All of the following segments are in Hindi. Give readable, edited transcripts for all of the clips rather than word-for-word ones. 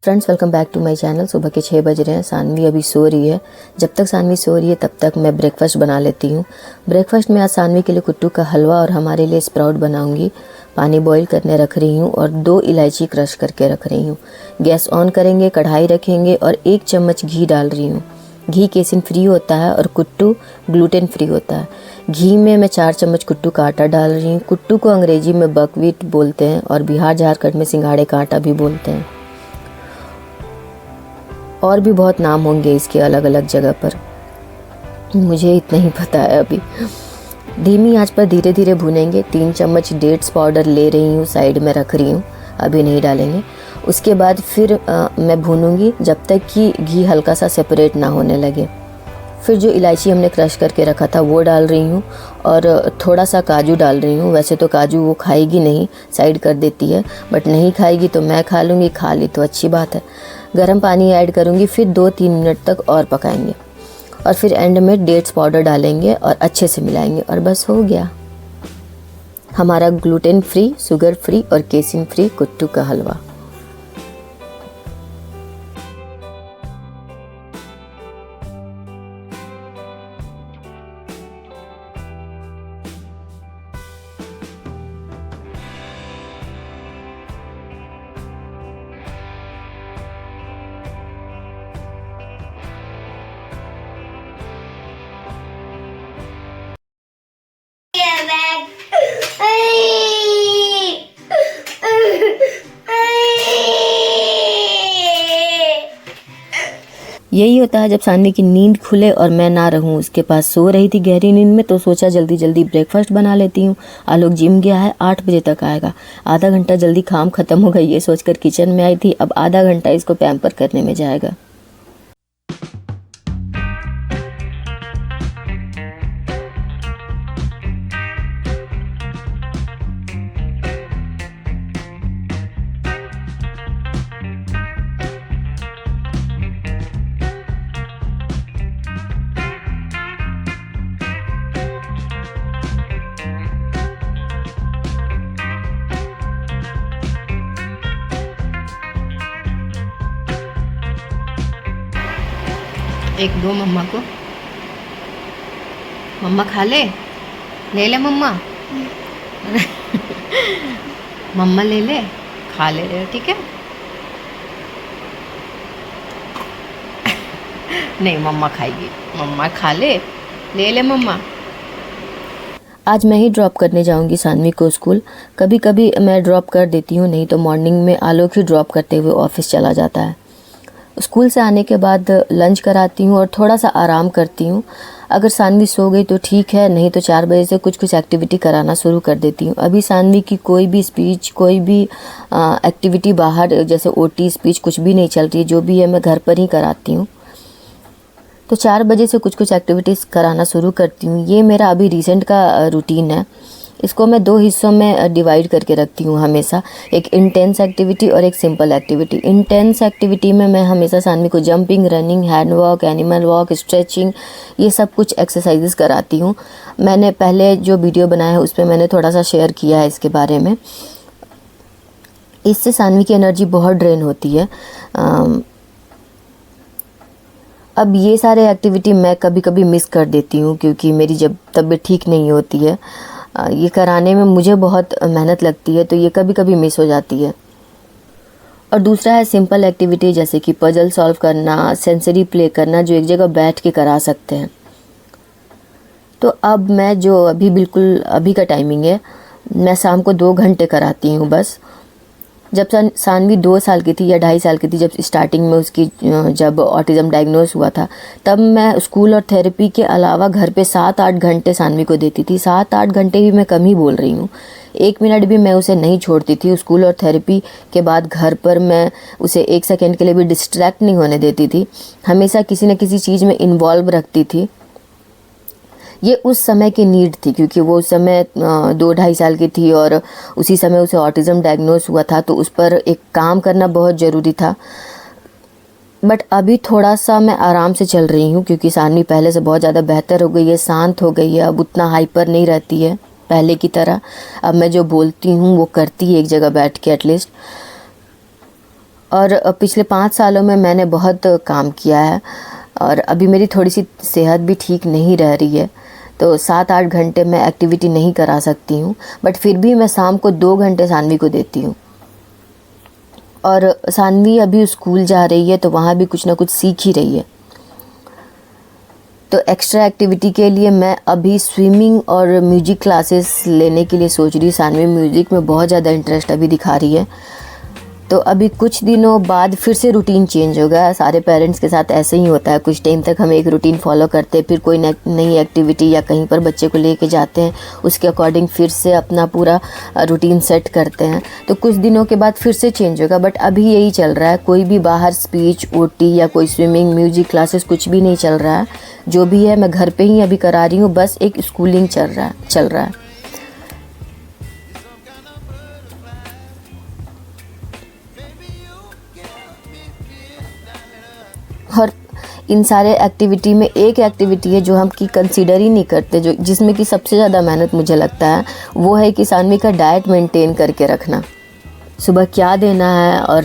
Friends, welcome back to my channel. सुबह के 6 बज रहे हैं। सानवी अभी सो रही है। जब तक सानवी सो रही है तब तक मैं ब्रेकफास्ट बना लेती हूँ। ब्रेकफास्ट में आज सानवी के लिए कुट्टू का हलवा और हमारे लिए स्प्राउट बनाऊंगी। पानी बॉईल करने रख रही हूँ और 2 इलायची क्रश करके रख रही हूँ। गैस ऑन करेंगे, कढ़ाई रखेंगे और 1 चम्मच घी डाल रही हूँ। घी केसिन फ्री होता है और कुट्टू ग्लूटेन फ्री होता है। घी में मैं 4 चम्मच कुट्टू का आटा डाल रही हूँ। कुट्टू को अंग्रेजी में बकव्हीट बोलते हैं और बिहार झारखंड में सिंघाड़े का आटा भी बोलते हैं। और भी बहुत नाम होंगे इसके अलग अलग जगह पर, मुझे इतना ही पता है अभी। धीमी आंच पर धीरे धीरे भूनेंगे। 3 चम्मच डेट्स पाउडर ले रही हूँ, साइड में रख रही हूँ, अभी नहीं डालेंगे। उसके बाद फिर मैं भूनूंगी जब तक कि घी हल्का सा सेपरेट ना होने लगे। फिर जो इलायची हमने क्रश करके रखा था वो डाल रही हूँ और थोड़ा सा काजू डाल रही हूँ। वैसे तो काजू वो खाएगी नहीं, साइड कर देती है, बट नहीं खाएगी तो मैं खा लूँगी, खा ली तो अच्छी बात है। गर्म पानी ऐड करूँगी, फिर 2-3 मिनट तक और पकाएंगे और फिर एंड में डेट्स पाउडर डालेंगे और अच्छे से मिलाएंगे और बस हो गया हमारा ग्लूटेन फ्री, शुगर फ्री और केसिन फ्री कुट्टू का हलवा। यही होता है जब सानवी की नींद खुले और मैं ना रहूं उसके पास। सो रही थी गहरी नींद में तो सोचा जल्दी जल्दी ब्रेकफास्ट बना लेती हूँ। आलोक जिम गया है, 8 बजे तक आएगा। आधा घंटा जल्दी काम खत्म हो गई ये सोचकर किचन में आई थी। अब आधा घंटा इसको पैम्पर करने में जाएगा। एक दो मम्मा को, मम्मा खा ले ले मम्मा। मम्मा ले ले, खा ले रहे, ठीक है। नहीं, मम्मा खाएगी, मम्मा खा ले मम्मा। आज मैं ही ड्रॉप करने जाऊंगी सानवी को स्कूल। कभी कभी मैं ड्रॉप कर देती हूँ, नहीं तो मॉर्निंग में आलोक ही ड्रॉप करते हुए ऑफिस चला जाता है। स्कूल से आने के बाद लंच कराती हूँ और थोड़ा सा आराम करती हूँ। अगर सानवी सो गई तो ठीक है, नहीं तो 4 बजे से कुछ एक्टिविटी कराना शुरू कर देती हूँ। अभी सानवी की कोई भी स्पीच, कोई भी एक्टिविटी बाहर जैसे ओटी स्पीच कुछ भी नहीं चल रही। जो भी है मैं घर पर ही कराती हूँ। तो 4 बजे से कुछ एक्टिविटीज़ कराना शुरू करती हूँ। ये मेरा अभी रिसेंट का रूटीन है। इसको मैं 2 हिस्सों में डिवाइड करके रखती हूँ हमेशा, एक इंटेंस एक्टिविटी और एक सिंपल एक्टिविटी। इंटेंस एक्टिविटी में मैं हमेशा सानवी को jumping, running, hand walk, animal walk, stretching, ये सब कुछ एक्सरसाइजेस कराती हूँ। मैंने पहले जो वीडियो बनाया है उस पर मैंने थोड़ा सा शेयर किया है इसके बारे में। इससे सानवी की एनर्जी बहुत ड्रेन होती है। अब ये सारे एक्टिविटी मैं कभी कभी मिस कर देती हूँ क्योंकि मेरी जब तबीयत ठीक नहीं होती है, ये कराने में मुझे बहुत मेहनत लगती है, तो ये कभी कभी मिस हो जाती है। और दूसरा है सिंपल एक्टिविटी, जैसे कि पजल सॉल्व करना, सेंसरी प्ले करना, जो एक जगह बैठ के करा सकते हैं। तो अब मैं जो बिल्कुल अभी का टाइमिंग है, मैं शाम को 2 घंटे कराती हूँ बस। जब सानवी 2 साल की थी या 2.5 साल की थी, जब स्टार्टिंग में उसकी जब ऑटिज़म डायग्नोस हुआ था, तब मैं स्कूल और थेरेपी के अलावा घर पे 7-8 घंटे सानवी को देती थी। 7-8 घंटे भी मैं कम ही बोल रही हूँ, 1 मिनट भी मैं उसे नहीं छोड़ती थी। स्कूल और थेरेपी के बाद घर पर मैं उसे 1 सेकेंड के लिए भी डिस्ट्रैक्ट नहीं होने देती थी। हमेशा किसी न किसी चीज़ में इन्वॉल्व रखती थी। ये उस समय की नीड थी क्योंकि वो उस समय 2-2.5 साल की थी और उसी समय उसे ऑटिज़म डायग्नोस हुआ था, तो उस पर एक काम करना बहुत ज़रूरी था। बट अभी थोड़ा सा मैं आराम से चल रही हूँ क्योंकि सानवी पहले से बहुत ज़्यादा बेहतर हो गई है, शांत हो गई है, अब उतना हाइपर नहीं रहती है पहले की तरह। अब मैं जो बोलती हूँ वो करती है एक जगह बैठ के एटलीस्ट। और पिछले 5 सालों में मैंने बहुत काम किया है और अभी मेरी थोड़ी सी सेहत भी ठीक नहीं रह रही है, तो 7-8 घंटे मैं एक्टिविटी नहीं करा सकती हूँ, बट फिर भी मैं शाम को 2 घंटे सानवी को देती हूँ। और सानवी अभी स्कूल जा रही है तो वहाँ भी कुछ ना कुछ सीख ही रही है। तो एक्स्ट्रा एक्टिविटी के लिए मैं अभी स्विमिंग और म्यूजिक क्लासेस लेने के लिए सोच रही हूँ। सानवी म्यूज़िक में बहुत ज़्यादा इंटरेस्ट अभी दिखा रही है, तो अभी कुछ दिनों बाद फिर से रूटीन चेंज होगा। सारे पेरेंट्स के साथ ऐसे ही होता है, कुछ टाइम तक हम एक रूटीन फॉलो करते हैं, फिर कोई नई एक्टिविटी या कहीं पर बच्चे को लेके जाते हैं, उसके अकॉर्डिंग फिर से अपना पूरा रूटीन सेट करते हैं। तो कुछ दिनों के बाद फिर से चेंज होगा, बट अभी यही चल रहा है। कोई भी बाहर स्पीच, ओटी या कोई स्विमिंग, म्यूजिक क्लासेस कुछ भी नहीं चल रहा है। जो भी है मैं घर पे ही अभी करा रही हूँ, बस एक स्कूलिंग चल रहा है। और इन सारे एक्टिविटी में एक एक्टिविटी है जो हम की कंसीडर ही नहीं करते, जो जिसमें कि सबसे ज़्यादा मेहनत मुझे लगता है, वो है कि सानवी का डाइट मेंटेन करके रखना। सुबह क्या देना है और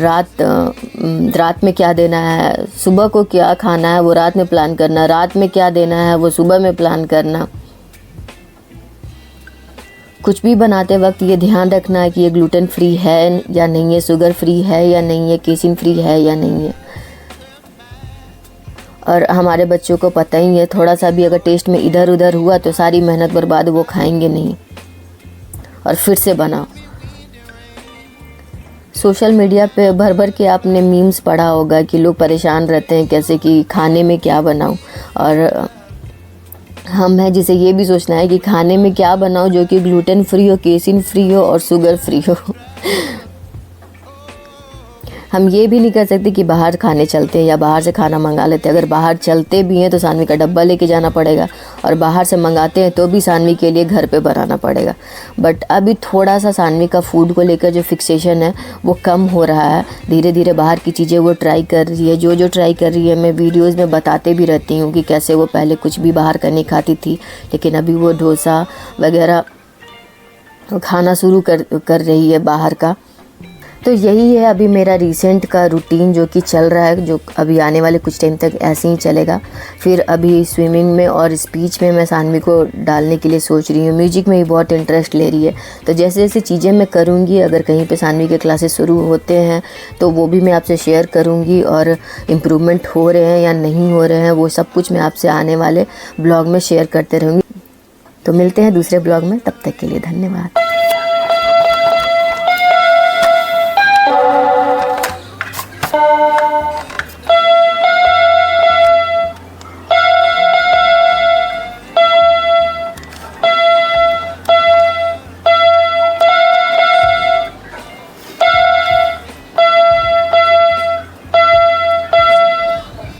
रात में क्या देना है, सुबह को क्या खाना है वो रात में प्लान करना, रात में क्या देना है वो सुबह में प्लान करना। कुछ भी बनाते वक्त ये ध्यान रखना है कि ये ग्लूटेन फ्री है या नहीं है, शुगर फ्री है या नहीं है, केसिन फ्री है या नहीं है। और हमारे बच्चों को पता ही है, थोड़ा सा भी अगर टेस्ट में इधर उधर हुआ तो सारी मेहनत बर्बाद, वो खाएंगे नहीं और फिर से बनाओ। सोशल मीडिया पे भर भर के आपने मीम्स पढ़ा होगा कि लोग परेशान रहते हैं कैसे कि खाने में क्या बनाऊं, और हम हैं जिसे ये भी सोचना है कि खाने में क्या बनाओ जो कि ग्लूटेन फ्री हो, केसिन फ्री हो और शुगर फ्री हो। हम ये भी नहीं कर सकते कि बाहर खाने चलते हैं या बाहर से खाना मंगा लेते हैं। अगर बाहर चलते भी हैं तो सानवी का डब्बा लेके जाना पड़ेगा, और बाहर से मंगाते हैं तो भी सानवी के लिए घर पे बनाना पड़ेगा। बट अभी थोड़ा सा सानवी का फूड को लेकर जो फिक्सेशन है वो कम हो रहा है। धीरे धीरे बाहर की चीज़ें वो ट्राई कर रही है। जो ट्राई कर रही है मैं वीडियोज़ में बताते भी रहती हूँ कि कैसे वो पहले कुछ भी बाहर का नहीं खाती थी, लेकिन अभी वो डोसा वगैरह खाना शुरू कर रही है बाहर का। तो यही है अभी मेरा रिसेंट का रूटीन जो कि चल रहा है, जो अभी आने वाले कुछ टाइम तक ऐसे ही चलेगा। फिर अभी स्विमिंग में और स्पीच में मैं सानवी को डालने के लिए सोच रही हूँ। म्यूजिक में भी बहुत इंटरेस्ट ले रही है, तो जैसे जैसे चीज़ें मैं करूँगी, अगर कहीं पे सानवी के क्लासेस शुरू होते हैं तो वो भी मैं आपसे शेयर करूँगी, और इम्प्रूवमेंट हो रहे हैं या नहीं हो रहे हैं वो सब कुछ मैं आपसे आने वाले ब्लॉग में शेयर करते रहूँगी। तो मिलते हैं दूसरे ब्लॉग में, तब तक के लिए धन्यवाद।